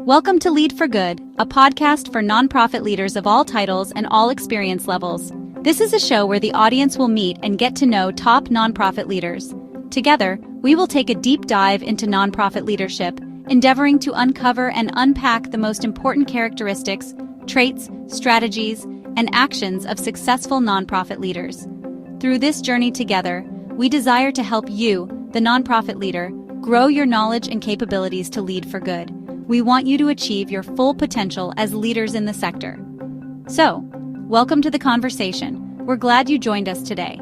Welcome to Lead for Good, a podcast for nonprofit leaders of all titles and all experience levels. This is a show where the audience will meet and get to know top nonprofit leaders. Together, we will take a deep dive into nonprofit leadership, endeavoring to uncover and unpack the most important characteristics, traits, strategies, and actions of successful nonprofit leaders. Through this journey together, we desire to help you, the nonprofit leader, grow your knowledge and capabilities to lead for good. We want you to achieve your full potential as leaders in the sector. So, welcome to the conversation. We're glad you joined us today.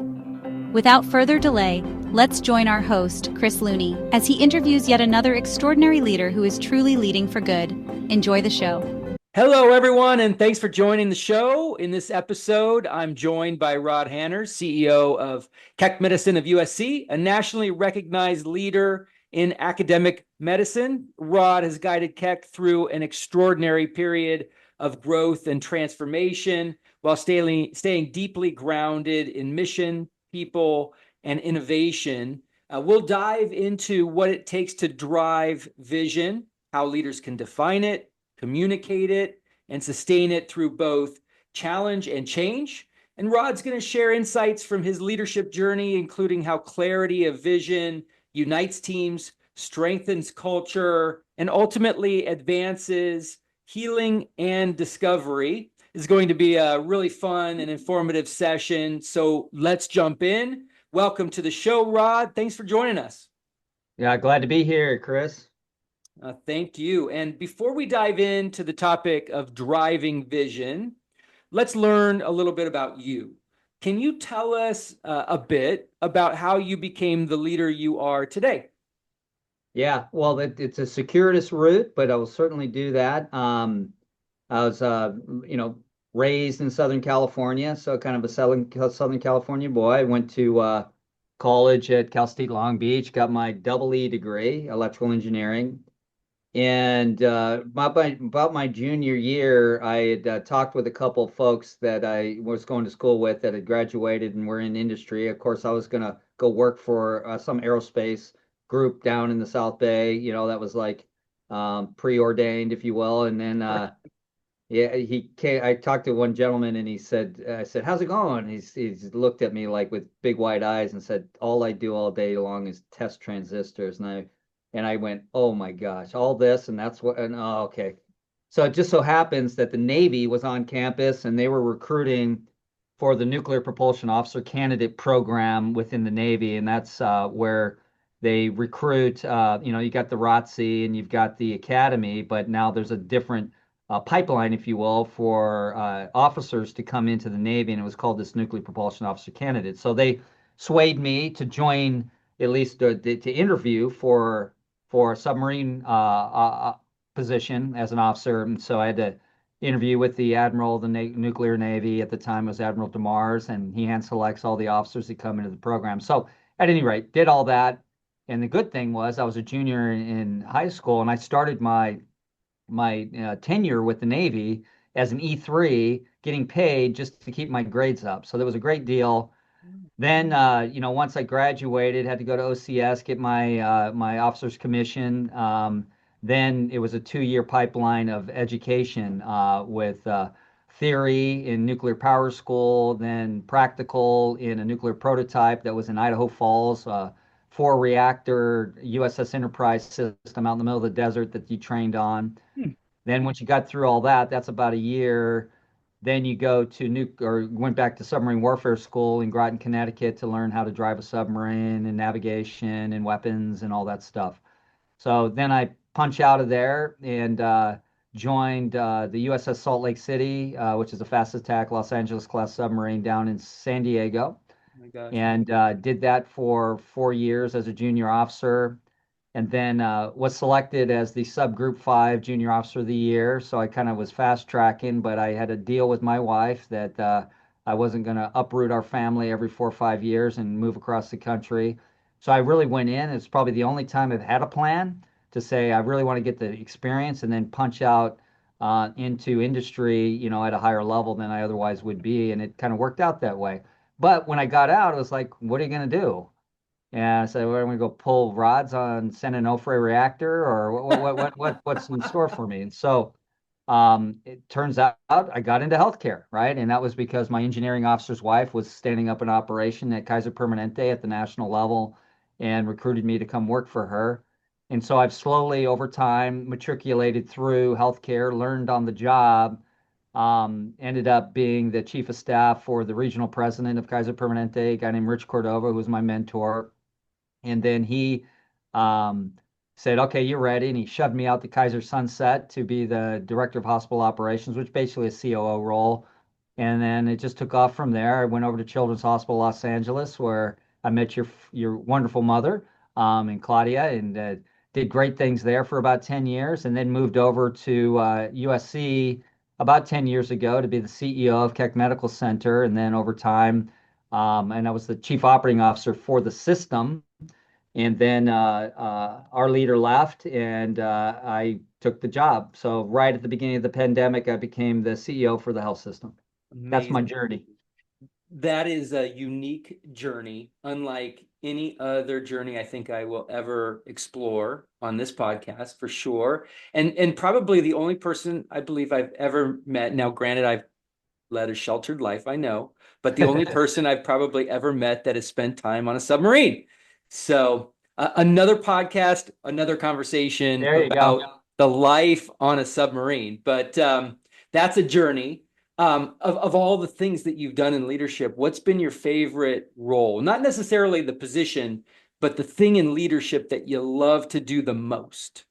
Without further delay, let's join our host, Chris Looney, as he interviews yet another extraordinary leader who is truly leading for good. Enjoy the show. Hello, everyone, and thanks for joining the show. In this episode, I'm joined by Rod Hanner, CEO of Keck Medicine of USC, a nationally recognized leader in academic medicine. Rod has guided Keck through an extraordinary period of growth and transformation while staying deeply grounded in mission, people, and innovation. We'll dive into what it takes to drive vision, how leaders can define it, communicate it, and sustain it through both challenge and change. And Rod's going to share insights from his leadership journey, including how clarity of vision unites teams, strengthens culture, and ultimately advances healing and discovery. It's going to be a really fun and informative session. So let's jump in. Welcome to the show, Rod. Thanks for joining us. Yeah, glad to be here, Chris. Thank you. And before we dive into the topic of driving vision, let's learn a little bit about you. Can you tell us a bit about how you became the leader you are today? Yeah, well, it's a circuitous route, but I will certainly do that. I was, raised in Southern California, so kind of a Southern California boy. I went to college at Cal State Long Beach, got my double E degree, electrical engineering. And about my junior year, I had talked with a couple of folks that I was going to school with that had graduated and were in industry. Of course, I was going to go work for some aerospace group down in the South Bay. You know, that was like preordained, if you will. And then, yeah, he came. I talked to one gentleman, and he said, "I said, how's it going?" He's looked at me like with big wide eyes and said, "All I do all day long is test transistors." And I went, oh my gosh, all this, and that's what, and oh, okay. So it just so happens that the Navy was on campus and they were recruiting for the Nuclear Propulsion Officer Candidate Program within the Navy. And that's where they recruit, you got the ROTC and you've got the Academy, but now there's a different pipeline, if you will, for officers to come into the Navy. And it was called this Nuclear Propulsion Officer Candidate. So they swayed me to join, at least to interview for a submarine position as an officer. And so I had to interview with the Admiral of the Nuclear Navy. At the time, it was Admiral DeMars, and he hand selects all the officers that come into the program. So at any rate, did all that. And the good thing was I was a junior in high school, and I started my tenure with the Navy as an E3, getting paid just to keep my grades up. So that was a great deal. Then, once I graduated, had to go to OCS, get my officer's commission. Then it was a 2-year pipeline of education with theory in nuclear power school, then practical in a nuclear prototype that was in Idaho Falls, 4-reactor USS Enterprise system out in the middle of the desert that you trained on. Then once you got through all that, that's about a year. Then you go to went back to submarine warfare school in Groton, Connecticut to learn how to drive a submarine and navigation and weapons and all that stuff. So then I punch out of there and joined the USS Salt Lake City, which is a fast attack Los Angeles class submarine down in San Diego. Oh my gosh. And did that for 4 years as a junior officer. And then was selected as the subgroup 5 junior officer of the year. So I kind of was fast tracking, but I had a deal with my wife that I wasn't going to uproot our family every 4 or 5 years and move across the country. So I really went in. It's probably the only time I've had a plan to say I really want to get the experience and then punch out into industry, at a higher level than I otherwise would be. And it kind of worked out that way. But when I got out, it was like, what are you going to do? And I said, "We're going to go pull rods on San Onofre reactor, or what's in store for me?" And so it turns out I got into healthcare, right? And that was because my engineering officer's wife was standing up an operation at Kaiser Permanente at the national level and recruited me to come work for her. And so I've slowly over time matriculated through healthcare, learned on the job, ended up being the chief of staff for the regional president of Kaiser Permanente, a guy named Rich Cordova, who was my mentor. And then he um, said, "Okay, you're ready." And he shoved me out to Kaiser Sunset to be the director of hospital operations, which basically a COO role. And then it just took off from there. I went over to Children's Hospital Los Angeles, where I met your wonderful mother, and Claudia, and did great things there for about 10 years, and then moved over to USC about 10 years ago to be the CEO of Keck Medical Center. And then over time, and I was the chief operating officer for the system. And then our leader left, and I took the job. So right at the beginning of the pandemic, I became the CEO for the health system. That's my Amazing. journey. That is a unique journey, unlike any other journey I think I will ever explore on this podcast for sure. And probably the only person I believe I've ever met. Now, granted, I've led a sheltered life, I know, but the only person I've probably ever met that has spent time on a submarine. So, another podcast, another conversation There you go. about the life on a submarine. But that's a journey. Of all the things that you've done in leadership, what's been your favorite role? Not necessarily the position, but the thing in leadership that you love to do the most.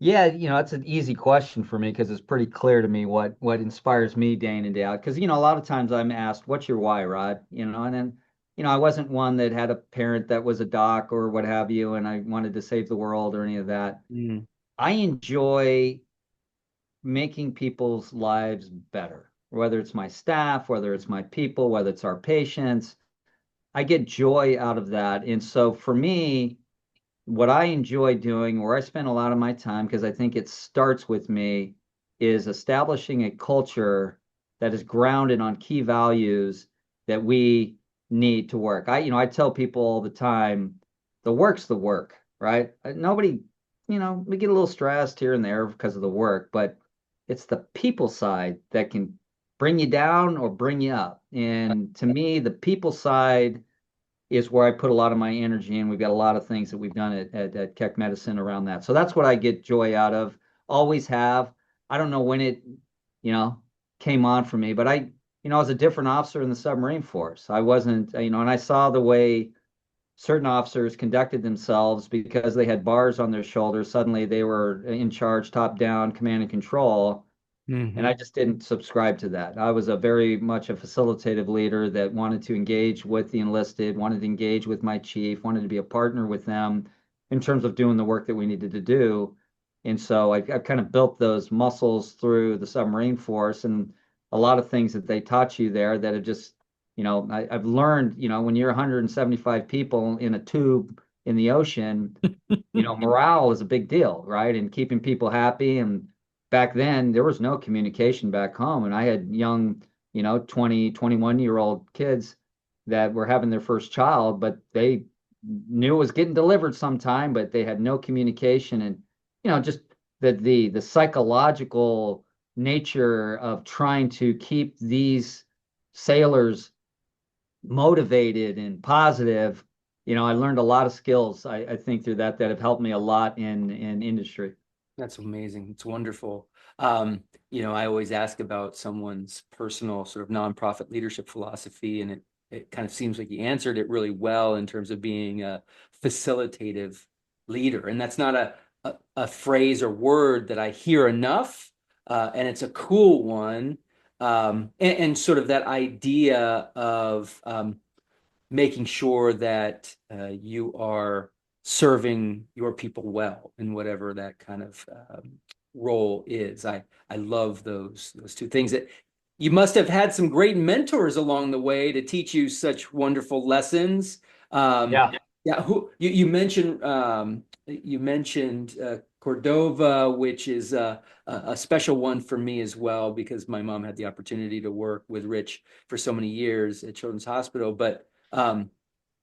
Yeah, that's an easy question for me because it's pretty clear to me what inspires me day in and day out. Because a lot of times I'm asked, "What's your why, Rod?" And then I wasn't one that had a parent that was a doc or what have you, and I wanted to save the world or any of that. Mm. I enjoy making people's lives better, whether it's my staff, whether it's my people, whether it's our patients. I get joy out of that. And so for me, what I enjoy doing, where I spend a lot of my time, because I think it starts with me, is establishing a culture that is grounded on key values that we need to work. I tell people all the time, the work's the work, right? Nobody, we get a little stressed here and there because of the work, but it's the people side that can bring you down or bring you up. And to me, the people side is where I put a lot of my energy in. We've got a lot of things that we've done at Keck Medicine around that. So that's what I get joy out of. Always have. I don't know when it, you know, came on for me, but I was a different officer in the submarine force. I wasn't, and I saw the way certain officers conducted themselves because they had bars on their shoulders. Suddenly they were in charge, top down, command and control. And I Hmm. just didn't subscribe to that. I was a very much a facilitative leader that wanted to engage with the enlisted, wanted to engage with my chief, wanted to be a partner with them in terms of doing the work that we needed to do. And so I kind of built those muscles through the submarine force and a lot of things that they taught you there that have just, I've learned, when you're 175 people in a tube in the ocean, morale is a big deal, right? And keeping people happy. And back then, there was no communication back home. And I had young, 20, 21-year-old kids that were having their first child, but they knew it was getting delivered sometime, but they had no communication. And, just the psychological nature of trying to keep these sailors motivated and positive. I learned a lot of skills, I think, through that have helped me a lot in industry. That's amazing. It's wonderful. I always ask about someone's personal sort of nonprofit leadership philosophy, and it kind of seems like you answered it really well in terms of being a facilitative leader. And that's not a phrase or word that I hear enough, and it's a cool one. And sort of that idea of making sure that you are serving your people well in whatever that kind of role is. I love those two things. That you must have had some great mentors along the way to teach you such wonderful lessons. Yeah. Yeah, who you mentioned Cordova, which is a special one for me as well because my mom had the opportunity to work with Rich for so many years at Children's Hospital. But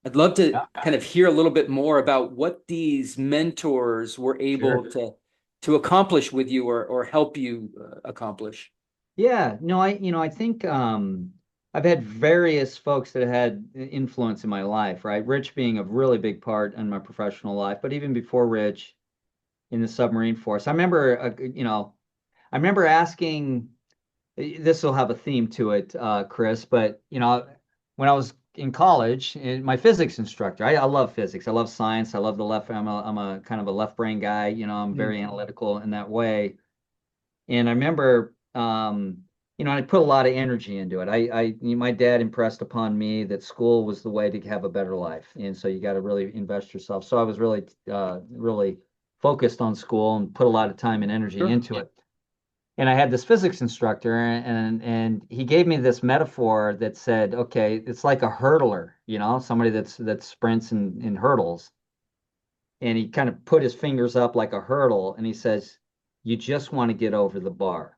I'd love to Yeah, kind of hear a little bit more about what these mentors were able sure. to accomplish with you or help you accomplish. Yeah, no, I think I've had various folks that have had influence in my life, right? Rich being a really big part in my professional life, but even before Rich in the submarine force, I remember, I remember asking. This will have a theme to it, Chris, but when I was in college, my physics instructor, I love physics. I love science. I love the left. I'm a kind of a left brain guy. I'm Mm. very analytical in that way. And I remember, I put a lot of energy into it. My dad impressed upon me that school was the way to have a better life, and so you got to really invest yourself. So I was really, really focused on school and put a lot of time and energy Sure. into it. And I had this physics instructor, and he gave me this metaphor that said, okay, it's like a hurdler, somebody that sprints in hurdles. And he kind of put his fingers up like a hurdle, and he says, you just want to get over the bar.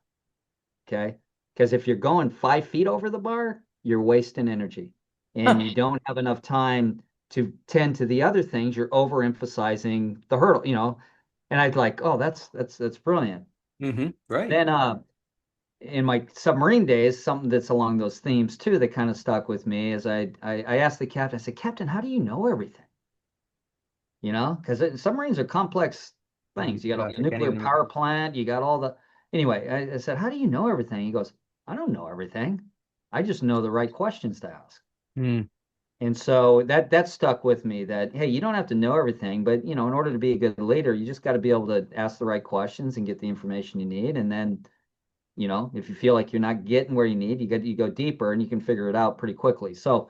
Okay. Because if you're going 5 feet over the bar, you're wasting energy and Huh. you don't have enough time to tend to the other things. You're overemphasizing the hurdle. And I'd like, oh, that's brilliant. Right. Then in my submarine days, something that's along those themes too that kind of stuck with me is I asked the captain, I said, Captain, how do you know everything? Because submarines are complex Oh my things. You got gosh, a I can't nuclear even power plant, you got all the. Anyway, I said, how do you know everything? He goes, I don't know everything. I just know the right questions to ask. imagine. And so that stuck with me that, hey, you don't have to know everything, but in order to be a good leader, you just got to be able to ask the right questions and get the information you need. And then if you feel like you're not getting where you need, you go deeper and you can figure it out pretty quickly. So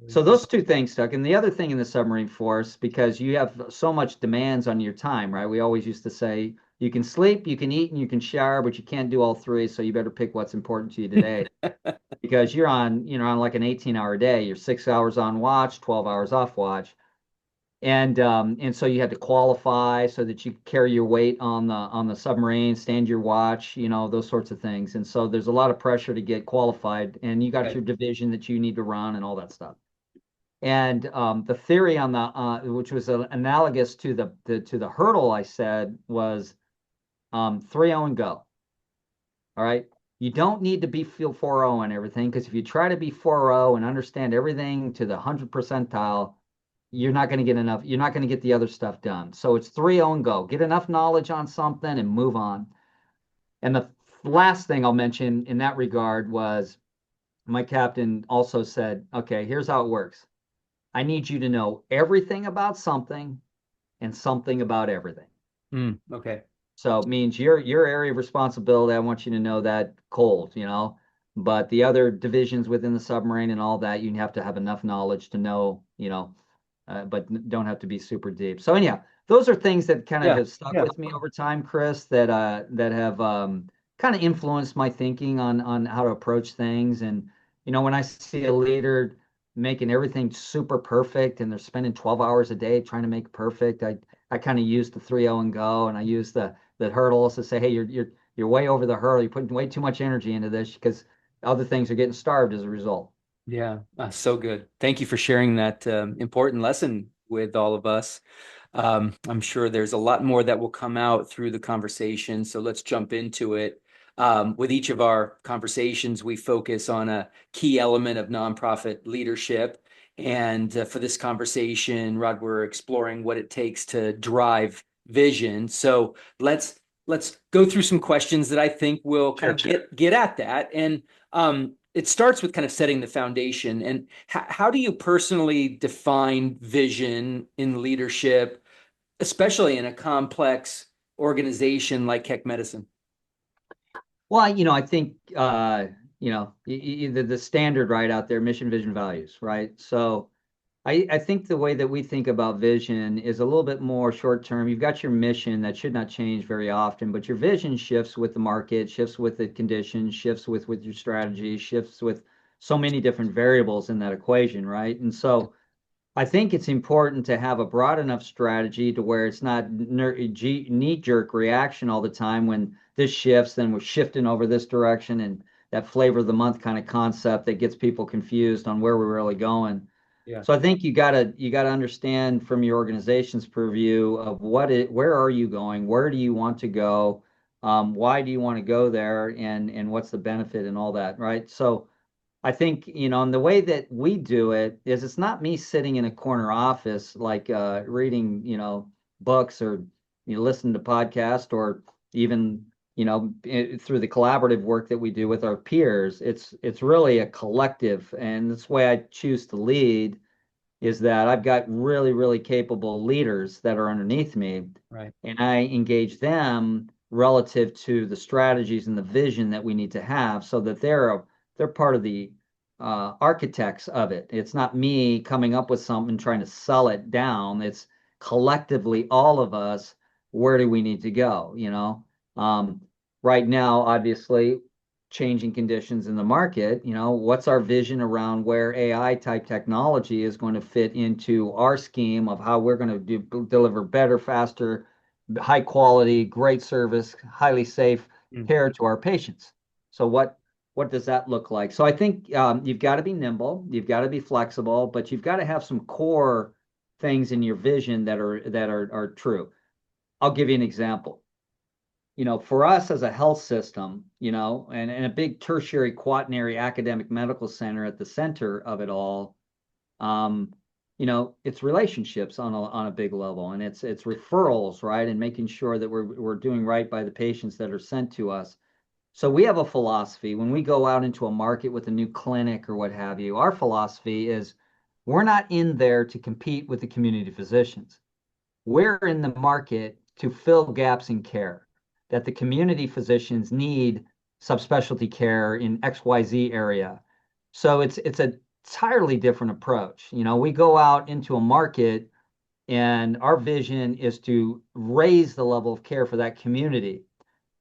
those two things stuck. And the other thing in the submarine force, because you have so much demands on your time, right? We always used to say you can sleep, you can eat, and you can shower, but you can't do all three. So you better pick what's important to you today because you're on like an 18-hour day. You're 6 hours on watch, 12 hours off watch. And so you had to qualify so that you could carry your weight on the submarine, stand your watch, those sorts of things. And so there's a lot of pressure to get qualified, and you got Right. your division that you need to run and all that stuff. And the theory on which was analogous to the hurdle I said was 3-0 and go. All right. You don't need to be feel 4-0 and everything because if you try to be 4-0 and understand everything to the 100th percentile, you're not going to get enough. You're not going to get the other stuff done. So it's 3-0 and go. Get enough knowledge on something and move on. And the last thing I'll mention in that regard was my captain also said, okay, here's how it works. I need you to know everything about something and something about everything. Okay. So it means your area of responsibility, I want you to know that cold, but the other divisions within the submarine and all that, you have to have enough knowledge to know, but don't have to be super deep. So anyhow, those are things that kind of Yeah. have stuck Yeah. with me over time, Chris, that have kind of influenced my thinking on how to approach things. And when I see a leader making everything super perfect and they're spending 12 hours a day trying to make perfect, I kind of use the 3-0 and go, and I use the hurdles to say, hey, you're way over the hurdle. You're putting way too much energy into this because other things are getting starved as a result. Yeah. So good. Thank you for sharing that important lesson with all of us. I'm sure there's a lot more that will come out through the conversation. So let's jump into it. With each of our conversations, we focus on a key element of nonprofit leadership. And for this conversation, Rod, we're exploring what it takes to drive vision. So let's go through some questions that I think will kind of get at that. And it starts with kind of setting the foundation. And how do you personally define vision in leadership, especially in a complex organization like Keck Medicine? Well, I think the standard right out there, mission, vision, values, right? So I think the way that we think about vision is a little bit more short term. You've got your mission that should not change very often, but your vision shifts with the market, shifts with the conditions, shifts with your strategy, shifts with so many different variables in that equation, right? And so I think it's important to have a broad enough strategy to where it's not knee-jerk reaction all the time when this shifts, then we're shifting over this direction and that flavor of the month kind of concept that gets people confused on where we're really going. Yeah. So I think you gotta understand from your organization's purview of where are you going, where do you want to go, why do you want to go there, and what's the benefit and all that, right? So I think, and the way that we do it is it's not me sitting in a corner office like reading, books or listening to podcasts or even, through the collaborative work that we do with our peers. It's really a collective, and that's the way I choose to lead is that I've got really, really capable leaders that are underneath me, Right. and I engage them relative to the strategies and the vision that we need to have so that they're part of the architects of it. It's not me coming up with something trying to sell it down. It's collectively all of us. Where do we need to go? Um, right now, obviously, changing conditions in the market, what's our vision around where AI type technology is going to fit into our scheme of how we're going to deliver better, faster, high quality, great service, highly safe Mm. care to our patients. So what does that look like? So I think you've got to be nimble, you've got to be flexible, but you've got to have some core things in your vision that are true. I'll give you an example. For us as a health system, and a big tertiary quaternary academic medical center at the center of it all, um, it's relationships on a big level, and it's referrals, right? And making sure that we're doing right by the patients that are sent to us. So we have a philosophy when we go out into a market with a new clinic or what have you. Our philosophy is we're not in there to compete with the community physicians. We're in the market to fill gaps in care that the community physicians need subspecialty care in XYZ area. So it's a entirely different approach. We go out into a market and our vision is to raise the level of care for that community.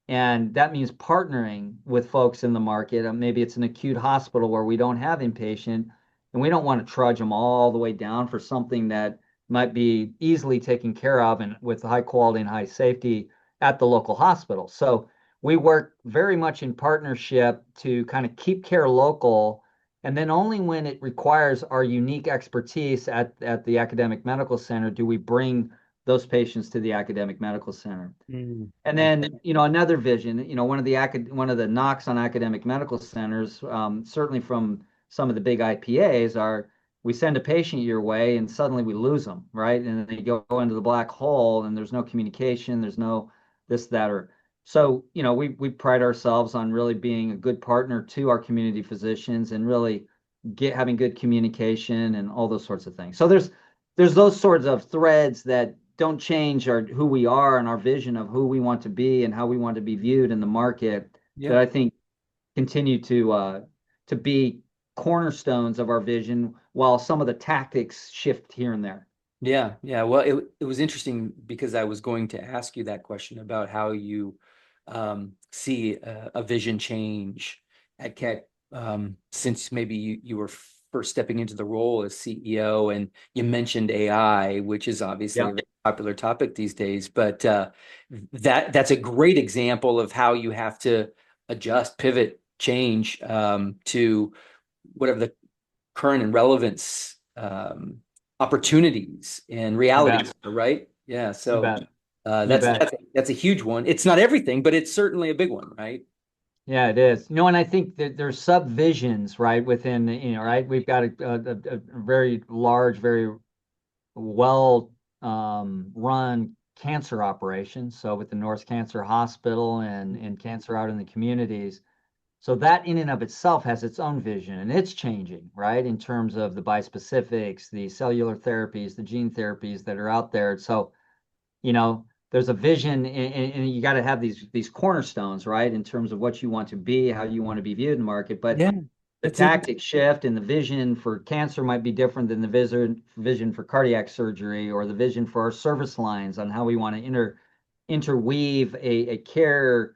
And that means partnering with folks in the market. Maybe it's an acute hospital where we don't have inpatient, and we don't want to trudge them all the way down for something that might be easily taken care of and with high quality and high safety at the local hospital. So we work very much in partnership to kind of keep care local. And then only when it requires our unique expertise at the academic medical center do we bring those patients to the academic medical center. Mm. And then, another vision, one of the knocks on academic medical centers, certainly from some of the big IPAs, are we send a patient your way and suddenly we lose them, right? And they go into the black hole and there's no communication, there's no this, that, or so, we pride ourselves on really being a good partner to our community physicians and really having good communication and all those sorts of things. So there's those sorts of threads that don't change who we are and our vision of who we want to be and how we want to be viewed in the market that Yeah. I think continue to be cornerstones of our vision while some of the tactics shift here and there. Yeah. Yeah. Well, it was interesting because I was going to ask you that question about how you see a vision change at Keck since maybe you were first stepping into the role as CEO, and you mentioned AI, which is obviously a Yeah. very popular topic these days. But that's a great example of how you have to adjust, pivot, change to whatever the current and relevance opportunities and You realities, bet. right? Yeah. You So bet. You that's bet. that's a huge one. It's not everything, but it's certainly a big one, right? Yeah, it is. And I think that there's subvisions, right, within, right? We've got a very large, very well run cancer operation. So with the North Cancer Hospital and cancer out in the communities. So that in and of itself has its own vision and it's changing, right? In terms of the bispecifics, the cellular therapies, the gene therapies that are out there. So, there's a vision and you got to have these cornerstones, right? In terms of what you want to be, how you want to be viewed in the market. But Yeah, the that's it. tactic shift and the vision for cancer might be different than the vision for cardiac surgery or the vision for our service lines on how we want to interweave a care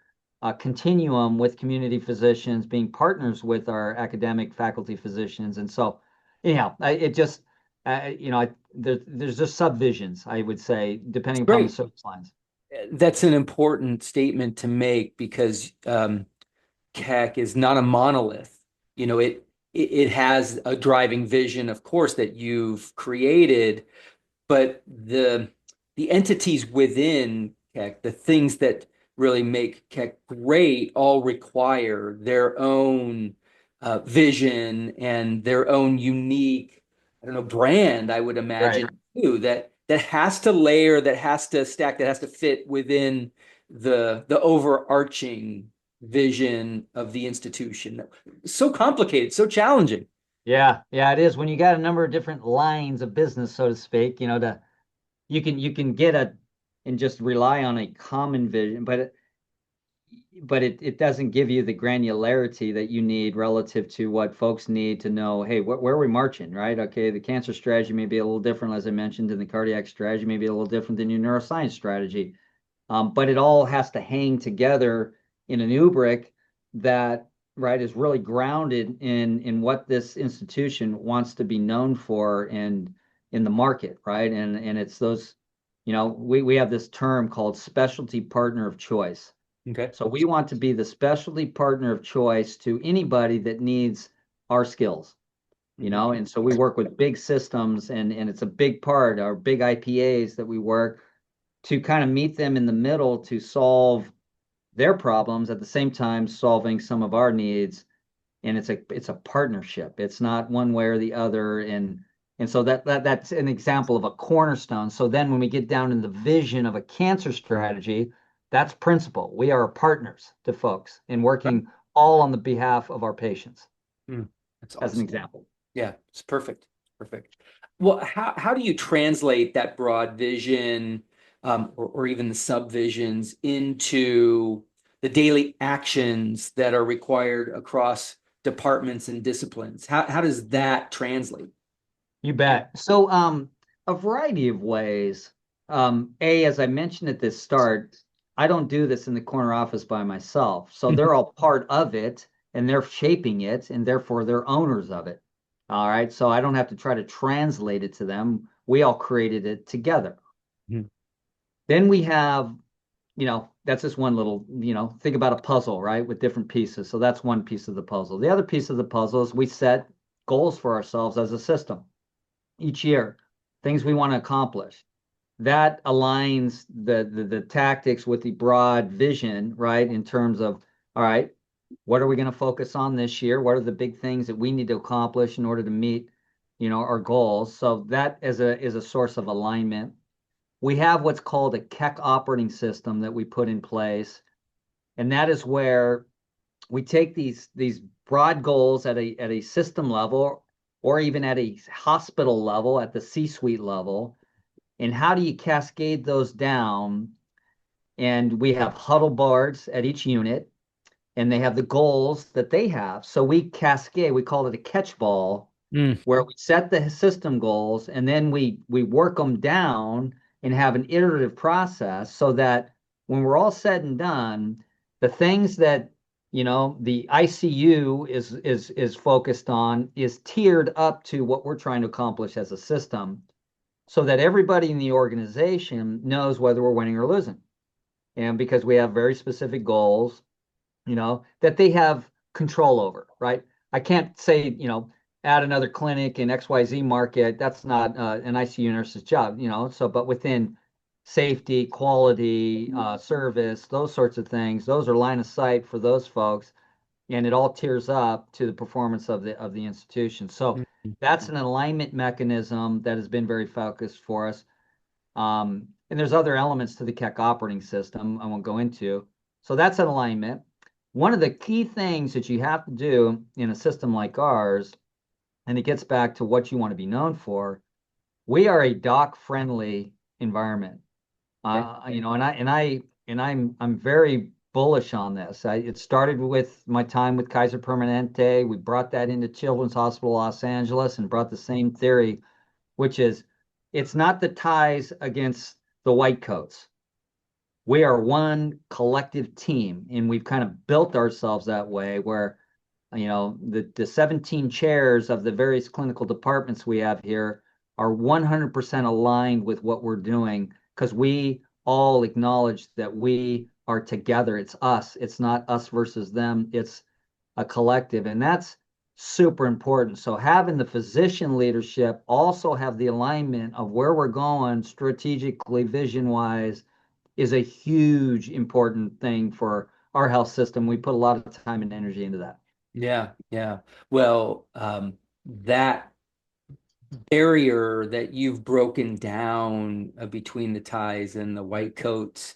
continuum with community physicians, being partners with our academic faculty physicians. And so, anyhow, it just, there's just subvisions, I would say, depending upon the Great. service lines. That's an important statement to make because Keck is not a monolith. It it has a driving vision, of course, that you've created, but the entities within Keck, the things that really make Keck great, all require their own vision and their own unique, I don't know, brand, I would Right. imagine too, that has to layer, that has to stack, that has to fit within the overarching vision of the institution. So complicated, so challenging. Yeah, yeah, it is. When you got a number of different lines of business, so to speak, you can get a and just rely on a common vision, but it doesn't give you the granularity that you need relative to what folks need to know. Hey, where are we marching, right? Okay, the cancer strategy may be a little different, as I mentioned, and the cardiac strategy may be a little different than your neuroscience strategy. But it all has to hang together in an rubric that, right, is really grounded in what this institution wants to be known for and in the market, right? And it's those, we have this term called specialty partner of choice. Okay. So we want to be the specialty partner of choice to anybody that needs our skills, Mhm. and so we work with big systems, and it's a big part, our big IPAs that we work to kind of meet them in the middle to solve their problems at the same time solving some of our needs. And it's a partnership. It's not one way or the other. And so that's an example of a cornerstone. So then when we get down in the vision of a cancer strategy, that's principle. We are partners to folks in working all on the behalf of our patients, Mm, that's as an awesome. example. Yeah, it's perfect. Perfect. Well, how do you translate that broad vision, or even the subvisions into the daily actions that are required across departments and disciplines? How does that translate? You bet. So, a variety of ways. As I mentioned at this start, I don't do this in the corner office by myself. So they're all part of it and they're shaping it and therefore they're owners of it. All right. So I don't have to try to translate it to them. We all created it together. Mhm. Then we have, that's just one little, think about a puzzle, right? With different pieces. So that's one piece of the puzzle. The other piece of the puzzle is we set goals for ourselves as a system each year, things we want to accomplish. That aligns the tactics with the broad vision, right? In terms of, all right, what are we going to focus on this year? What are the big things that we need to accomplish in order to meet, our goals? So that is a source of alignment. We have what's called a Keck operating system that we put in place, and that is where we take these broad goals at a system level or even at a hospital level at the C-suite level, and how do you cascade those down? And we have huddle boards at each unit, and they have the goals that they have. So we cascade, we call it a catch ball, Mm, where we set the system goals and then we work them down and have an iterative process so that when we're all said and done, the things that the ICU is focused on is tiered up to what we're trying to accomplish as a system so that everybody in the organization knows whether we're winning or losing. And because we have very specific goals, that they have control over, right? I can't say, add another clinic in XYZ market. That's not an ICU nurse's job, So, but within safety, quality, service, those sorts of things, those are line of sight for those folks, and it all tiers up to the performance of the institution. So mm, that's an alignment mechanism that has been very focused for us. And there's other elements to the Keck operating system I won't go into. So that's an alignment. One of the key things that you have to do in a system like ours, and it gets back to what you want to be known for, we are a doc-friendly environment. okay. I'm very bullish on this. It started with my time with Kaiser Permanente. We brought that into Children's Hospital Los Angeles and brought the same theory, which is it's not the ties against the white coats. We are one collective team, and we've kind of built ourselves that way where, the 17 chairs of the various clinical departments we have here are 100% aligned with what we're doing because we all acknowledge that we are together. It's us. It's not us versus them. It's a collective. And that's super important. So having the physician leadership also have the alignment of where we're going strategically, vision wise, is a huge important thing for our health system. We put a lot of time and energy into that. Yeah, yeah. Well, that barrier that you've broken down between the ties and the white coats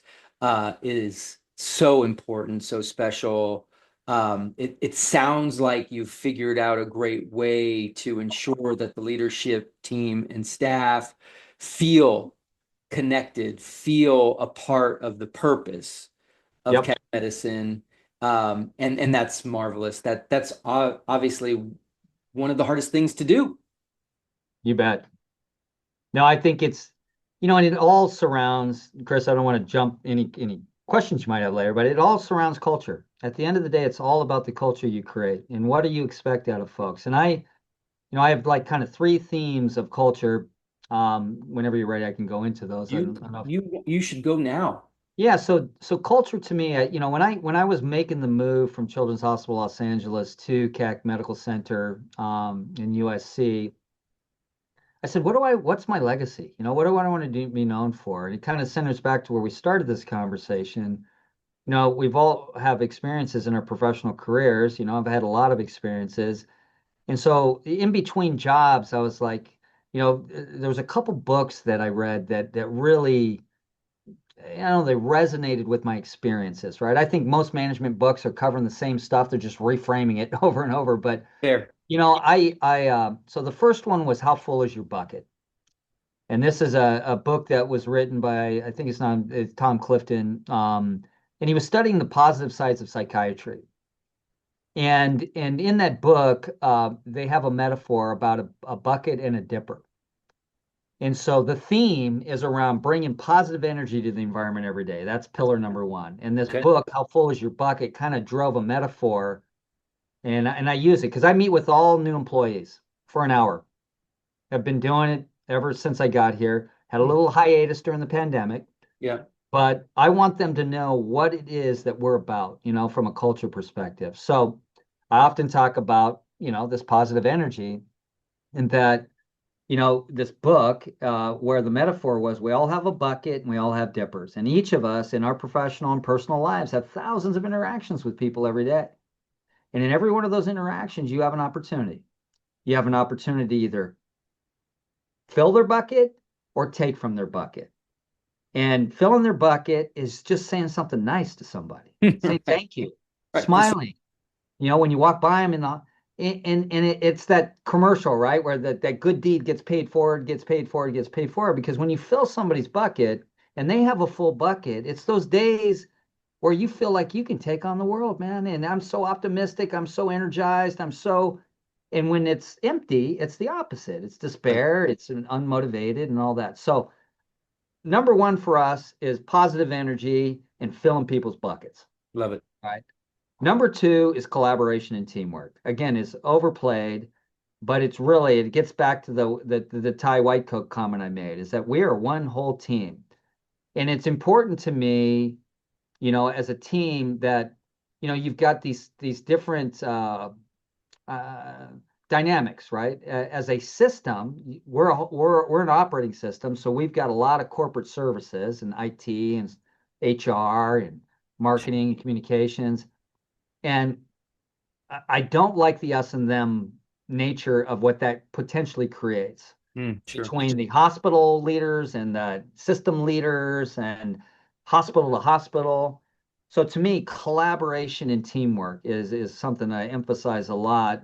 is so important, so special. It sounds like you've figured out a great way to ensure that the leadership team and staff feel connected, feel a part of the purpose of Yep, Keck Medicine. And that's marvelous. That's obviously one of the hardest things to do. you bet. No, I think and it all surrounds, Chris, I don't want to jump any questions you might have later, but it all surrounds culture. At the end of the day, it's all about the culture you create and what do you expect out of folks. And I have like kind of three themes of culture. Whenever you're ready, I can go into those. I You don't know if you should go now. Yeah, so culture to me, when I was making the move from Children's Hospital Los Angeles to Keck Medical Center in USC, I said, what's my legacy? What do I want to be known for? And it kind of centers back to where we started this conversation. We've all have experiences in our professional careers. I've had a lot of experiences. And so in between jobs, I was like, there was a couple books that I read that really they resonated with my experiences, right? I think most management books are covering the same stuff. They're just reframing it over and over. But, Fair. so the first one was How Full is Your Bucket? And this is a book that was written by, I think it's Tom Clifton. And he was studying the positive sides of psychiatry. And in that book, they have a metaphor about a bucket and a dipper. And so the theme is around bringing positive energy to the environment every day. That's pillar number one. And this Okay. book, How Full is Your Bucket, kind of drove a metaphor, and I use it because I meet with all new employees for an hour. I've been doing it ever since I got here. Had a little hiatus during the pandemic, Yeah. but I want them to know what it is that we're about, from a culture perspective. So I often talk about, this positive energy and that this book where the metaphor was we all have a bucket and we all have dippers. And each of us in our professional and personal lives have thousands of interactions with people every day. And in every one of those interactions, you have an opportunity. You have an opportunity to either fill their bucket or take from their bucket. And filling their bucket is just saying something nice to somebody, saying Right. thank you, Right. smiling. When you walk by them it's that commercial, right? Where that good deed gets paid forward, gets paid forward, gets paid forward. Because when you fill somebody's bucket and they have a full bucket, it's those days where you feel like you can take on the world, man. And I'm so optimistic, I'm so energized, and when it's empty, it's the opposite. It's Right. despair, it's unmotivated and all that. So number one for us is positive energy and filling people's buckets. Love it. Right. Number two is collaboration and teamwork. Again, it's overplayed, but it gets back to the Ty Whitecoat comment I made, is that we are one whole team. And it's important to me, as a team that, you've got these different uh, dynamics, right? As a system, we're an operating system, so we've got a lot of corporate services and IT and HR and marketing and communications. And I don't like the us and them nature of what that potentially creates Sure. between the hospital leaders and the system leaders and hospital to hospital. So to me, collaboration and teamwork is something I emphasize a lot.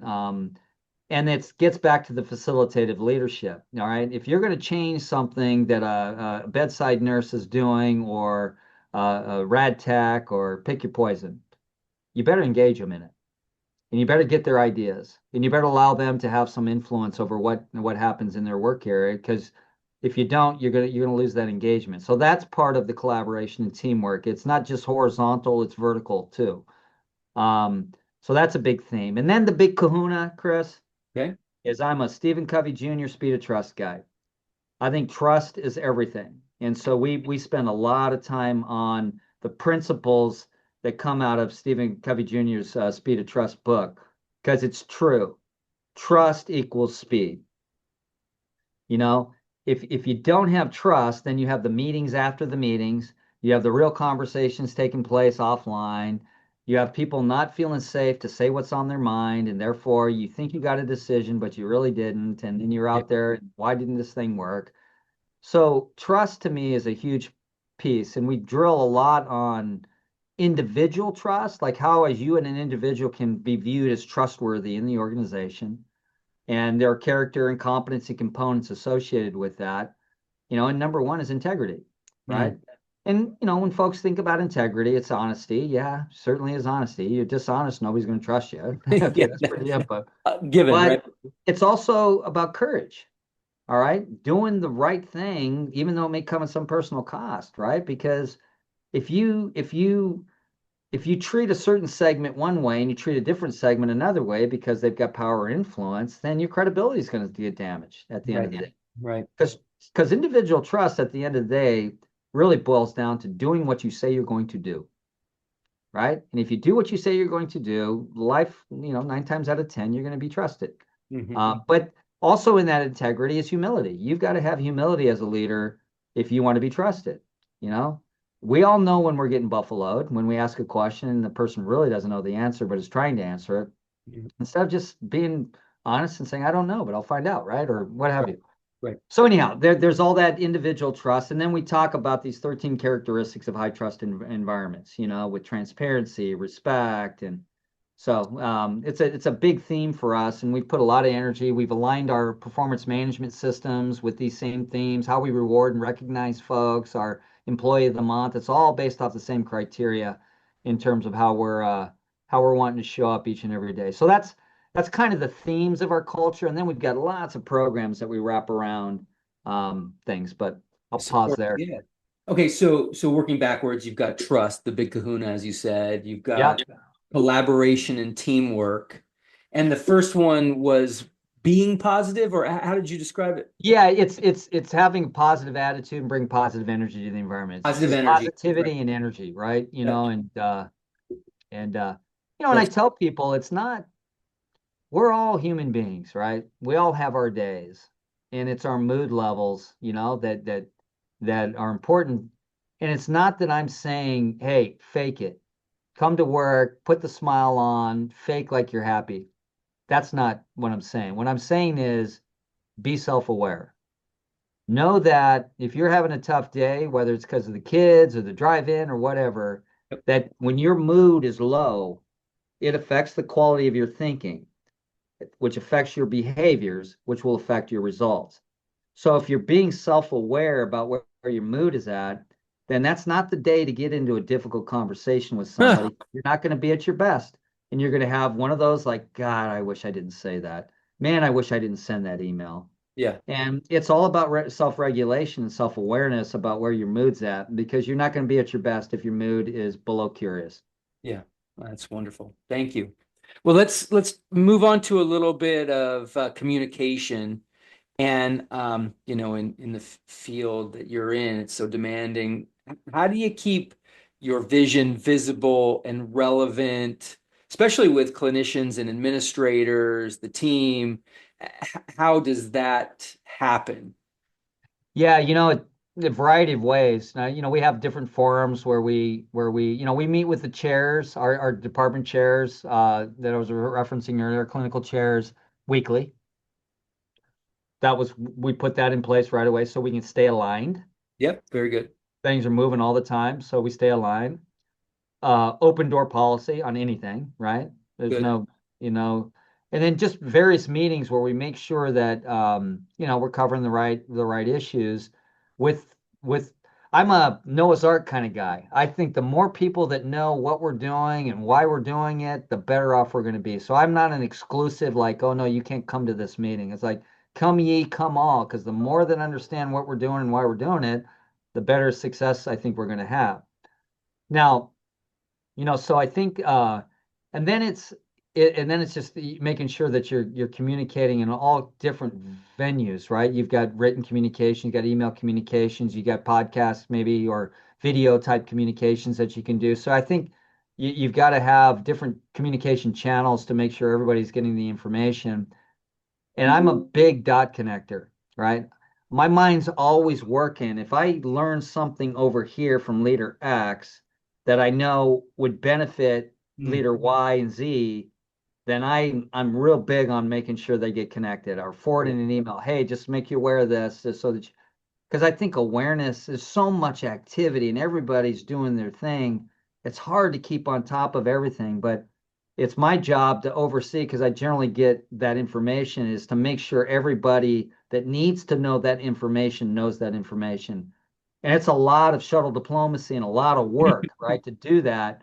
And it gets back to the facilitative leadership. All right. If you're going to change something that a bedside nurse is doing or a rad tech or pick your poison, you better engage them in it. And you better get their ideas. And you better allow them to have some influence over what happens in their work area. Because if you don't, you're gonna lose that engagement. So that's part of the collaboration and teamwork. It's not just horizontal, it's vertical too. So that's a big theme. And then the big kahuna, Chris, Okay. is I'm a Stephen Covey Jr. speed of trust guy. I think trust is everything. And so we spend a lot of time on the principles that come out of Stephen Covey Jr.'s Speed of Trust book because it's true. trust equals speed. You know, if you don't have trust, then you have the meetings after the meetings, you have the real conversations taking place offline, you have people not feeling safe to say what's on their mind, and therefore you think you got a decision, but you really didn't, and then you're Yeah. out there, why didn't this thing work? So trust to me is a huge piece, and we drill a lot on individual trust, like how as you and an individual can be viewed as trustworthy in the organization, and there are character and competency components associated with that. And number one is integrity, right? Mm. And when folks think about integrity, it's honesty. Yeah, certainly is honesty. You're dishonest, nobody's going to trust you. Okay, Yeah. that's pretty simple. Given, right? But it's also about courage. All right, doing the right thing, even though it may come at some personal cost, right? Because if you treat a certain segment one way and you treat a different segment another way because they've got power or influence, then your credibility is going to get damaged at the end of the day. Right. Because individual trust at the end of the day really boils down to doing what you say you're going to do, right? And if you do what you say you're going to do, life, 9 times out of 10, you're going to be trusted. Mhm. But also in that integrity is humility. You've got to have humility as a leader if you want to be trusted. You know, we all know when we're getting buffaloed, when we ask a question and the person really doesn't know the answer, but is trying to answer it, Mhm. instead of just being honest and saying, I don't know, but I'll find out, right? Or what have Right. you. Right. So anyhow, there's all that individual trust, and then we talk about these 13 characteristics of high trust environments, with transparency, respect, and so it's a big theme for us, and we've put a lot of energy. We've aligned our performance management systems with these same themes, how we reward and recognize folks, our employee of the month. It's all based off the same criteria in terms of how we're wanting to show up each and every day. So that's kind of the themes of our culture, and then we've got lots of programs that we wrap around things. But I'll pause Support. there. Yeah. Okay, so working backwards, you've got trust, the big kahuna, as you said. You've Yeah. got collaboration and teamwork. And the first one was being positive, or how did you describe it? Yeah, it's having a positive attitude and bring positive energy to the environment. Positive It's energy. Right. positivity and energy, right? Yeah. And I That's tell people it's not, we're all human beings, right? We all have our days, and it's our mood levels, that are important. And it's not that I'm saying, hey, fake it. Come to work, put the smile on, fake like you're happy. That's not what I'm saying. What I'm saying is be self-aware. Know that if you're having a tough day, whether it's because of the kids or the drive-in or whatever, Yep. that when your mood is low, it affects the quality of your thinking, which affects your behaviors, which will affect your results. So if you're being self-aware about where your mood is at, then that's not the day to get into a difficult conversation with somebody. You're not going to be at your best. And you're going to have one of those like, God, I wish I didn't say that. Man, I wish I didn't send that email. Yeah. And it's all about self-regulation and self-awareness about where your mood's at, because you're not going to be at your best if your mood is below curious. Yeah. That's wonderful. Thank you. Well, let's move on to a little bit of communication. And in the field that you're in, it's so demanding. How do you keep your vision visible and relevant, especially with clinicians and administrators, the team? How does that happen? Yeah, a variety of ways. Now, we have different forums where we meet with the chairs, our department chairs, that I was referencing earlier, clinical chairs weekly. We put that in place right away so we can stay aligned. Yep, very good. Things are moving all the time, so we stay aligned. Open door policy on anything, right? There's Good. no, you know, and then just various meetings where we make sure that we're covering the right issues with with I'm a Noah's Ark kind of guy. I think the more people that know what we're doing and why we're doing it, the better off we're going to be. So I'm not an exclusive like, oh no, you can't come to this meeting. It's like, come ye, come all, because the more that understand what we're doing and why we're doing it, the better success I think we're going to have. Now, so I think, and then it's just making sure that you're communicating in all different venues, right? You've got written communication, you've got email communications, you got podcasts maybe, or video type communications that you can do. So I think you've got to have different communication channels to make sure everybody's getting the information. And I'm a big dot connector, right? My mind's always working. If I learn something over here from leader X that I know would benefit Mm. leader Y and Z, then I'm real big on making sure they get connected or forwarding an email. Hey, just make you aware of this, just so that because I think awareness is so much activity and everybody's doing their thing. It's hard to keep on top of everything, but it's my job to oversee because I generally get that information is to make sure everybody that needs to know that information knows that information. And it's a lot of shuttle diplomacy and a lot of work, right, to do that.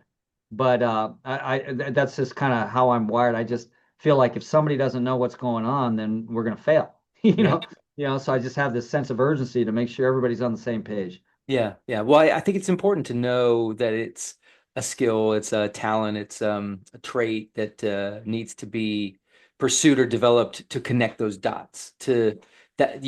But that's just kind of how I'm wired. I just feel like if somebody doesn't know what's going on, then we're going to fail. You Yeah. know, so I just have this sense of urgency to make sure everybody's on the same page. Yeah, yeah. Well, I think it's important to know that it's a skill, it's a talent, it's a trait that needs to be pursued or developed to connect those dots. To that,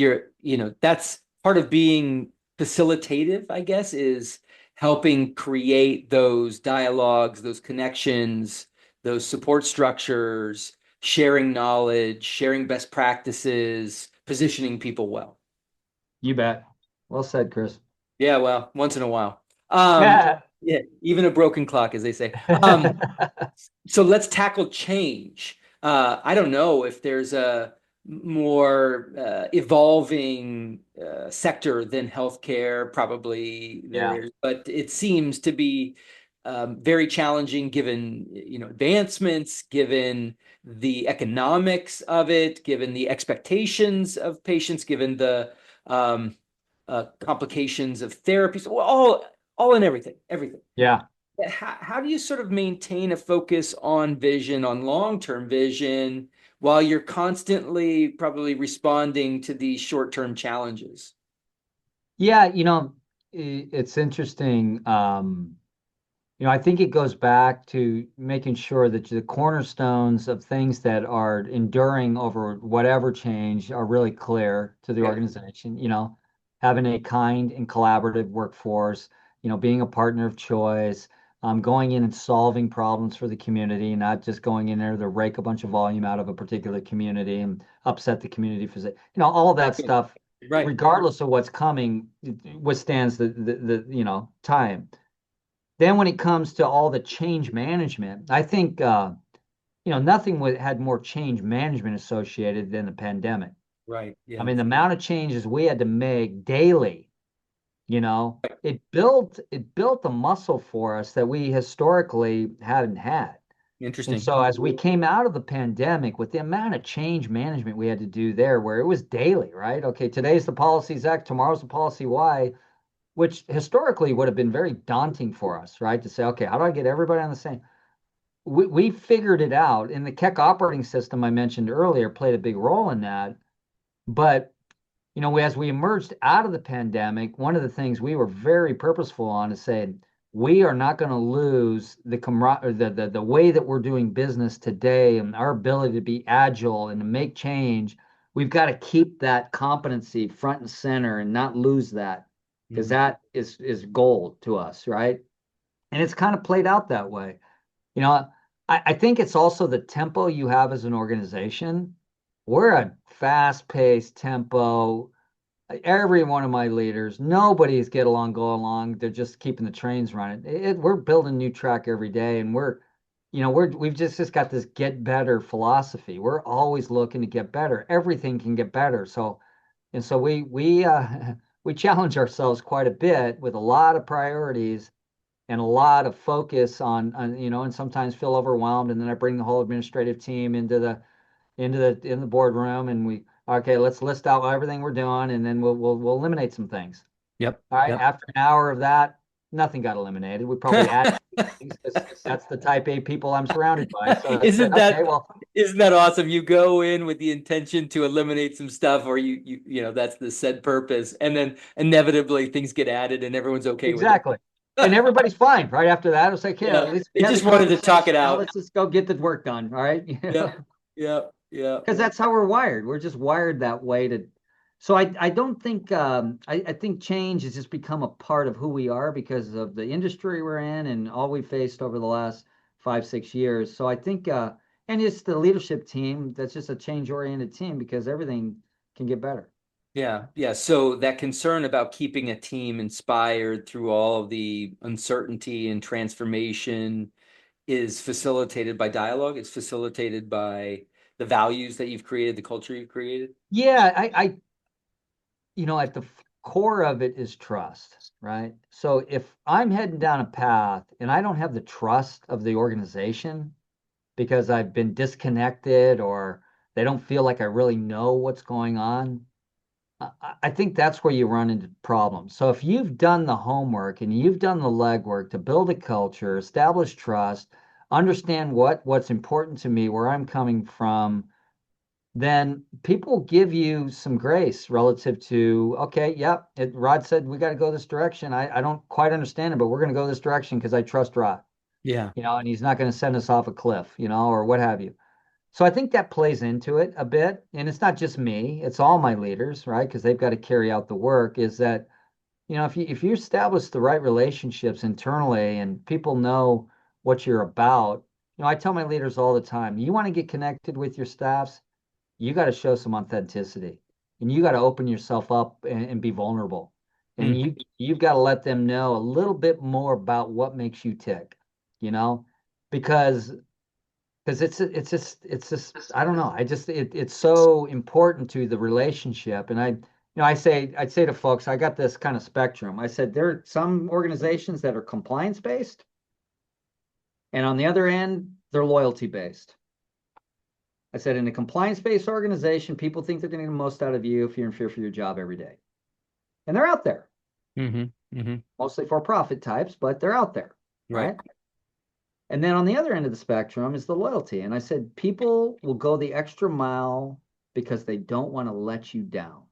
that's part of being facilitative, I guess, is helping create those dialogues, those connections, those support structures, sharing knowledge, sharing best practices, positioning people well. You bet. Well said, Chris. Yeah, well, once in a while. Um, yeah, even a broken clock, as they say. So let's tackle change. I don't know if there's a more evolving sector than healthcare. Probably there Yeah. is, but it seems to be very challenging given, advancements, given the economics of it, given the expectations of patients, given the complications of therapies, well, all in everything. Yeah. How do you sort of maintain a focus on vision, on long-term vision, while you're constantly probably responding to these short-term challenges? Yeah, it's interesting. I think it goes back to making sure that the cornerstones of things that are enduring over whatever change are really clear to the Okay. organization. Having a kind and collaborative workforce, being a partner of choice, going in and solving problems for the community, not just going in there to rake a bunch of volume out of a particular community and upset the community for, all of that stuff, Right. regardless of what's coming, withstands the time. Then when it comes to all the change management, I think nothing had more change management associated than the pandemic. Right. I Yeah. mean, the amount of changes we had to make daily, it built a muscle for us that we historically hadn't had. And Interesting. so as we came out of the pandemic, with the amount of change management we had to do there, where it was daily, right? Okay, today's the policies X, tomorrow's the policy Y, which historically would have been very daunting for us, right? To say, okay, how do I get everybody on the same? We figured it out, and the Keck operating system I mentioned earlier played a big role in that. But as we emerged out of the pandemic, one of the things we were very purposeful on is saying we are not going to lose the way that we're doing business today and our ability to be agile and to make change. We've got to keep that competency front and center and not lose that because Mhm. that is gold to us, right? And it's kind of played out that way. You know, I think it's also the tempo you have as an organization. We're a fast-paced tempo. Every one of my leaders, nobody's get along, go along. They're just keeping the trains running. We're building new track every day, and we've just got this get better philosophy. We're always looking to get better. Everything can get better. So we we challenge ourselves quite a bit with a lot of priorities and a lot of focus on and sometimes feel overwhelmed. And then I bring the whole administrative team in the boardroom, and okay, let's list out everything we're doing, and then we'll eliminate some things. Yep. All right, Yep. after an hour of that, nothing got eliminated. We probably added things because that's the type A people I'm surrounded by. So I said, Isn't okay, that well, isn't that awesome? You go in with the intention to eliminate some stuff, or that's the said purpose, and then inevitably things get added, and everyone's okay with it. exactly. And everybody's fine right after that. It's like, yeah, Yeah, at least we they had the just wanted to talk conversation. it Now out. let's just go get the work done. All right. Yeah, yeah, yeah. Because that's how we're wired. We're just wired that way to. So I don't think I think change has just become a part of who we are because of the industry we're in and all we faced over the last 5, 6 years. So I think And it's the leadership team that's just a change-oriented team because everything can get better. Yeah, yeah. So that concern about keeping a team inspired through all of the uncertainty and transformation is facilitated by dialogue. It's facilitated by the values that you've created, the culture you've created. Yeah, at the core of it is trust, right? So if I'm heading down a path and I don't have the trust of the organization because I've been disconnected or they don't feel like I really know what's going on, I think that's where you run into problems. So if you've done the homework and you've done the legwork to build a culture, establish trust, understand what's important to me, where I'm coming from, then people give you some grace relative to, okay, yep, Rod said we got to go this direction. I don't quite understand it, but we're going to go this direction because I trust Rod, Yeah. and he's not going to send us off a cliff, or what have you. So I think that plays into it a bit. And it's not just me, it's all my leaders, right? Because they've got to carry out the work. Is that, if you establish the right relationships internally and people know what you're about, I tell my leaders all the time, you want to get connected with your staffs, you got to show some authenticity and you got to open yourself up and be vulnerable. And Mm. you've got to let them know a little bit more about what makes you tick, you know, because it's just I don't know. It's so important to the relationship. And I'd say to folks, I got this kind of spectrum. I said there are some organizations that are compliance based, and on the other end, they're loyalty based. I said in a compliance based organization, people think they're going to get the most out of you if you're in fear for your job every day. And they're out there, Mm-hmm. Mm-hmm. mostly for profit types, but they're out there, Right. right? And then on the other end of the spectrum is the loyalty. And I said, people will go the extra mile because they don't want to let you down.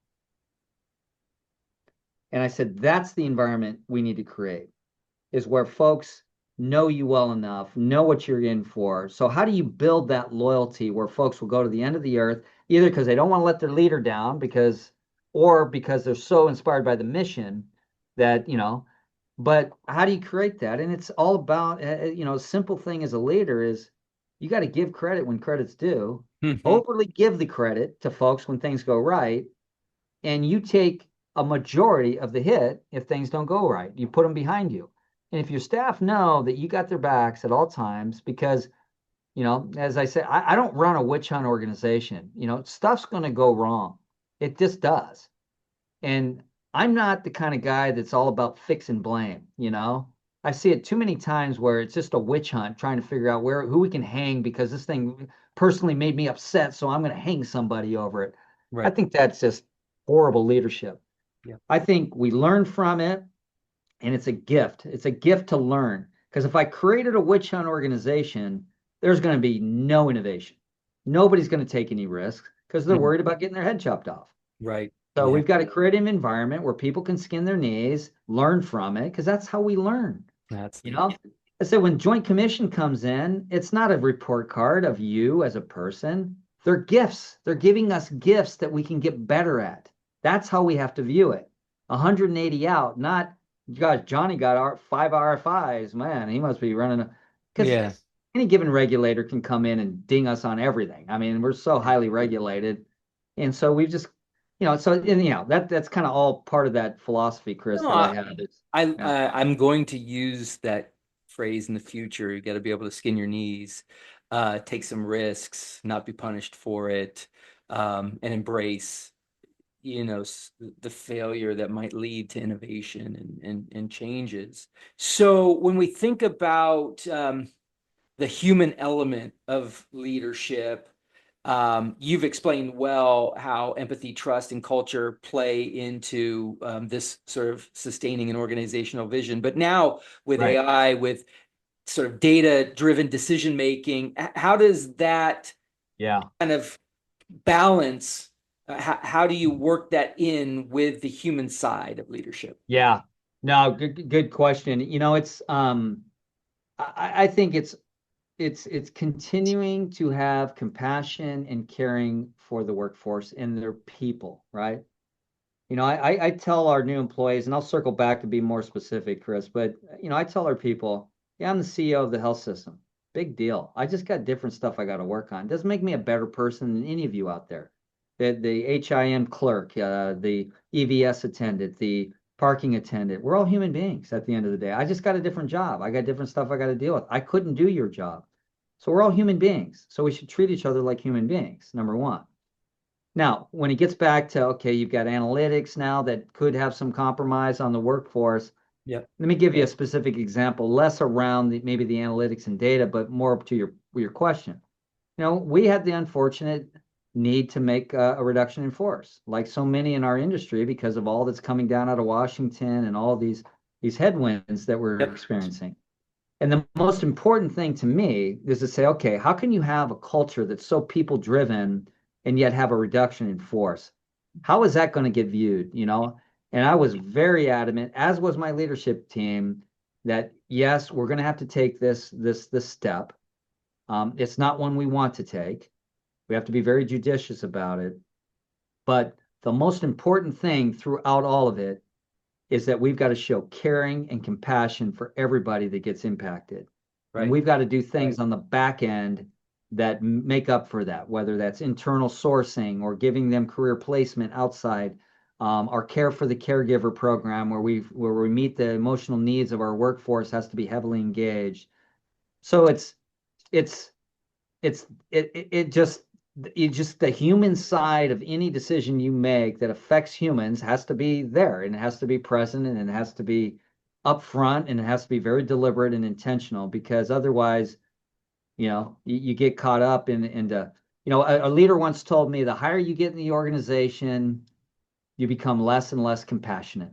And I said, that's the environment we need to create, is where folks know you well enough, know what you're in for. So how do you build that loyalty where folks will go to the end of the earth, either because they don't want to let their leader down or because they're so inspired by the mission that, but how do you create that? And it's all about, a simple thing as a leader is you got to give credit when credit's due, Mm-hmm. overly give the credit to folks when things go right, and you take a majority of the hit if things don't go right. You put them behind you. And if your staff know that you got their backs at all times, because, as I said, I don't run a witch hunt organization. Stuff's going to go wrong. It just does. And I'm not the kind of guy that's all about fix and blame. I see it too many times where it's just a witch hunt trying to figure out who we can hang because this thing personally made me upset, so I'm going to hang somebody over it. I Right. think that's just horrible leadership. Yeah. I think we learn from it, and it's a gift. It's a gift to learn. Because if I created a witch hunt organization, there's going to be no innovation. Nobody's going to take any risks because they're Mhm. worried about getting their head chopped off. Right. So Yeah. we've got to create an environment where people can skin their knees, learn from it, because that's how we learn. That's You know, I said when Joint Commission comes in, it's not a report card of you as a person. They're gifts. They're giving us gifts that we can get better at. That's how we have to view it. 180 out, not gosh, Johnny got our 5 RFIs. Man, he must be running because yeah. any given regulator can come in and ding us on everything. I mean, we're so highly regulated. And so we've just, that's kind of all part of that philosophy, Chris, No, that I have. Is yeah. I'm going to use that phrase in the future. You got to be able to skin your knees, take some risks, not be punished for it, and embrace, the failure that might lead to innovation and changes. So when we think about the human element of leadership, you've explained well how empathy, trust, and culture play into this sort of sustaining an organizational vision. But now with Right. AI, with sort of data-driven decision making, how does that Yeah. kind of balance? How do you work that in with the human side of leadership? Yeah. No, good question. It's I think it's continuing to have compassion and caring for the workforce and their people, right? I tell our new employees, and I'll circle back to be more specific, Chris, but I tell our people, yeah, I'm the CEO of the health system. big deal. I just got different stuff I got to work on. It doesn't make me a better person than any of you out there. The HIM clerk, the EVS attendant, the parking attendant, we're all human beings at the end of the day. I just got a different job. I got different stuff I got to deal with. I couldn't do your job. So we're all human beings. So we should treat each other like human beings, number one. Now, when it gets back to, okay, you've got analytics now that could have some compromise on the workforce. Yeah. Let me give you a specific example, less around maybe the analytics and data, but more up to your question. We had the unfortunate need to make a reduction in force, like so many in our industry, because of all that's coming down out of Washington and all these headwinds that we're experiencing. And the most important thing to me is to say, okay, how can you have a culture that's so people driven and yet have a reduction in force? How is that going to get viewed? And I was very adamant, as was my leadership team, that yes, we're going to have to take this step. It's not one we want to take. We have to be very judicious about it. But the most important thing throughout all of it is that we've got to show caring and compassion for everybody that gets impacted. Right. And we've got to do things on the back end that make up for that, whether that's internal sourcing or giving them career placement outside, our care for the caregiver program where we meet the emotional needs of our workforce has to be heavily engaged. So it's just the human side of any decision you make that affects humans has to be there, and it has to be present, and it has to be upfront, and it has to be very deliberate and intentional, because otherwise, you get caught up in a leader once told me, the higher you get in the organization, you become less and less compassionate.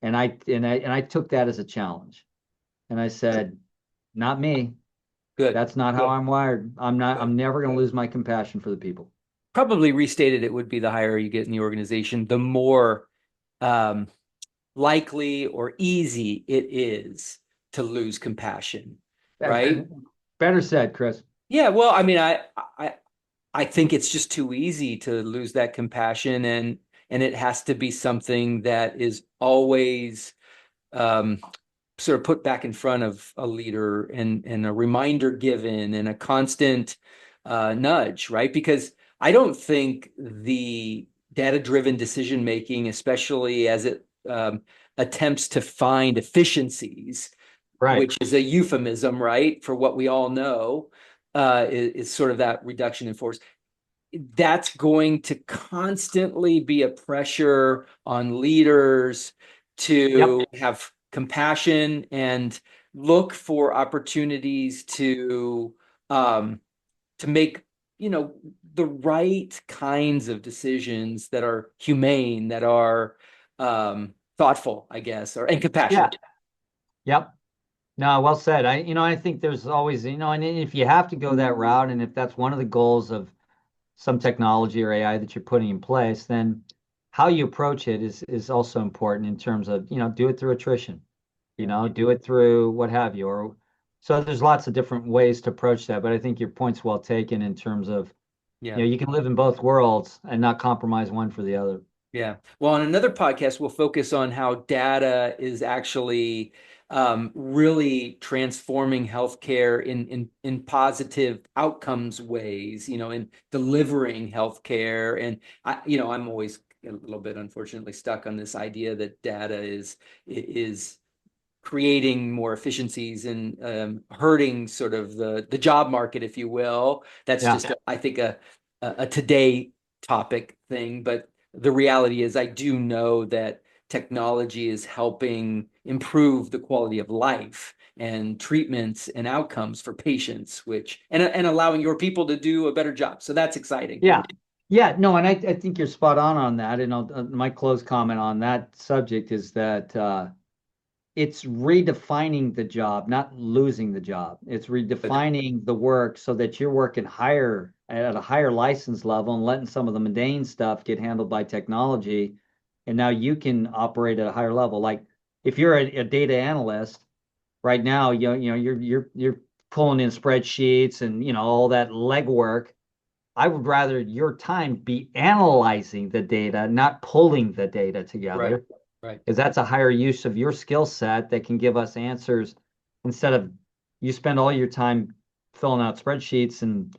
And I took that as a challenge. And I said, not me. Good. That's not how I'm wired. I'm never going to lose my compassion for the people. Probably restated, it would be the higher you get in the organization, the more likely or easy it is to lose compassion, right? Better said, Chris. Yeah, well, I mean, I think it's just too easy to lose that compassion, and it has to be something that is always sort of put back in front of a leader, and a reminder given, and a constant nudge, right? Because I don't think the data-driven decision making, especially as it attempts to find efficiencies, right, which is a euphemism, right, for what we all know, is sort of that reduction in force. That's going to constantly be a pressure on leaders to have compassion and look for opportunities to make the right kinds of decisions that are humane, that are thoughtful, I guess, and compassionate. Yep. No, well said. I think there's always, and if you have to go that route, and if that's one of the goals of some technology or AI that you're putting in place, then how you approach it is also important in terms of, do it through attrition, do it through what have you. Or so there's lots of different ways to approach that, but I think your point's well taken in terms of, you can live in both worlds and not compromise one for the other. Yeah. Well, on another podcast, we'll focus on how data is actually really transforming healthcare in positive outcomes ways, in delivering healthcare. And I'm always a little bit, unfortunately, stuck on this idea that data is creating more efficiencies and hurting sort of the job market, if you will. That's just, I think, a today topic thing. But the reality is, I do know that technology is helping improve the quality of life and treatments and outcomes for patients, and allowing your people to do a better job. So that's exciting. Yeah, no, and I think you're spot on that. And my close comment on that subject is that it's redefining the job, not losing the job. It's redefining the work so that you're working at a higher license level and letting some of the mundane stuff get handled by technology. And now you can operate at a higher level. Like if you're a data analyst right now, you're pulling in spreadsheets and all that legwork. I would rather your time be analyzing the data, not pulling the data together. Right. Because that's a higher use of your skill set that can give us answers instead of you spend all your time filling out spreadsheets and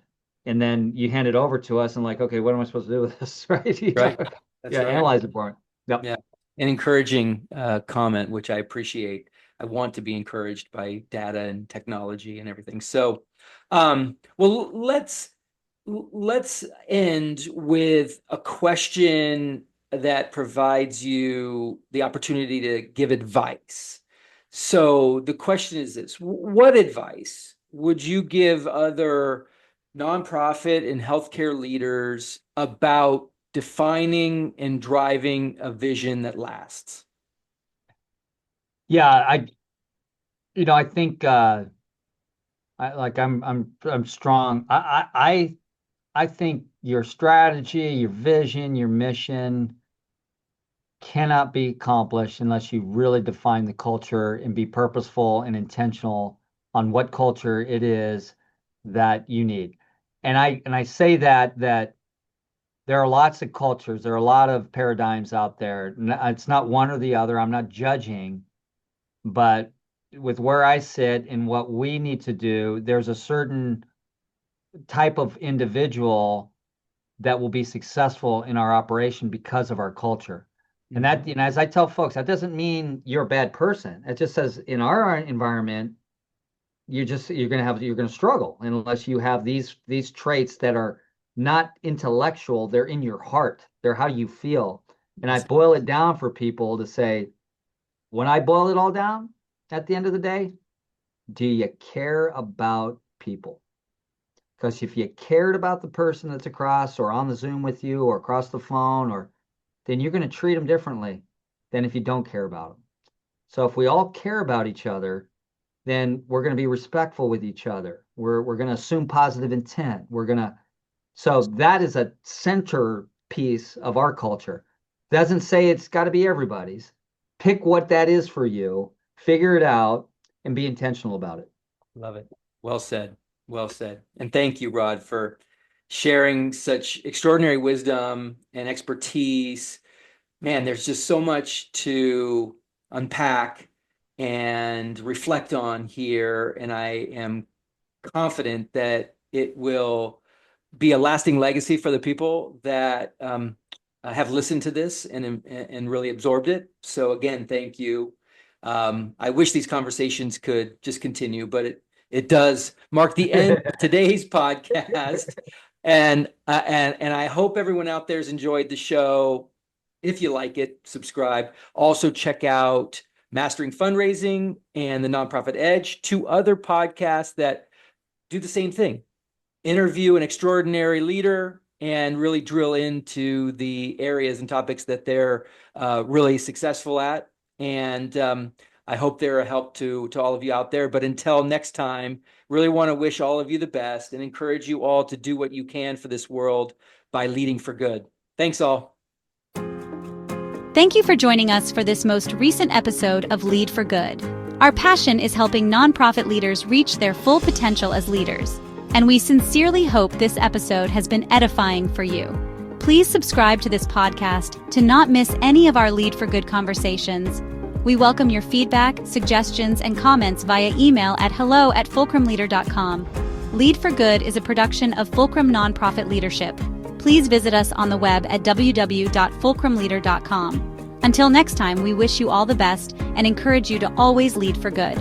then you hand it over to us and like, okay, what am I supposed to do with this? Right. Right. That's right. Analyze it for me. Yep. Yeah. An encouraging comment, which I appreciate. I want to be encouraged by data and technology and everything. So, well, let's end with a question that provides you the opportunity to give advice. So the question is this: what advice would you give other nonprofit and healthcare leaders about defining and driving a vision that lasts? Yeah, I think I'm strong. I think your strategy, your vision, your mission cannot be accomplished unless you really define the culture and be purposeful and intentional on what culture it is that you need. And I say that there are lots of cultures, there are a lot of paradigms out there. It's not one or the other. I'm not judging, but with where I sit and what we need to do, there's a certain type of individual that will be successful in our operation because of our culture. And that, as I tell folks, that doesn't mean you're a bad person. It just says in our environment, you're going to struggle unless you have these traits that are not intellectual. They're in your heart. They're how you feel. And I boil it down for people to say, when I boil it all down at the end of the day, do you care about people? Because if you cared about the person that's across or on the Zoom with you or across the phone, then you're going to treat them differently than if you don't care about them. So if we all care about each other, then we're going to be respectful with each other. We're going to assume positive intent. So that is a centerpiece of our culture. Doesn't say it's got to be everybody's. Pick what that is for you, figure it out, and be intentional about it. Love it. Well said. Well said. And thank you, Rod, for sharing such extraordinary wisdom and expertise. Man, there's just so much to unpack and reflect on here. And I am confident that it will be a lasting legacy for the people that have listened to this and really absorbed it. So again, thank you. I wish these conversations could just continue, but it does mark the end of today's podcast. And I hope everyone out there has enjoyed the show. If you like it, subscribe. Also check out Mastering Fundraising and the Nonprofit Edge, two other podcasts that do the same thing. Interview an extraordinary leader and really drill into the areas and topics that they're really successful at. And I hope they're a help to all of you out there. But until next time, really want to wish all of you the best and encourage you all to do what you can for this world by leading for good. Thanks all. Thank you for joining us for this most recent episode of Lead for Good. Our passion is helping nonprofit leaders reach their full potential as leaders, and we sincerely hope this episode has been edifying for you. Please subscribe to this podcast to not miss any of our Lead for Good conversations. We welcome your feedback, suggestions, and comments via email at hello@fulcrumleader.com. Lead for Good is a production of Fulcrum Nonprofit Leadership. Please visit us on the web at www.fulcrumleader.com. Until next time, we wish you all the best and encourage you to always lead for good.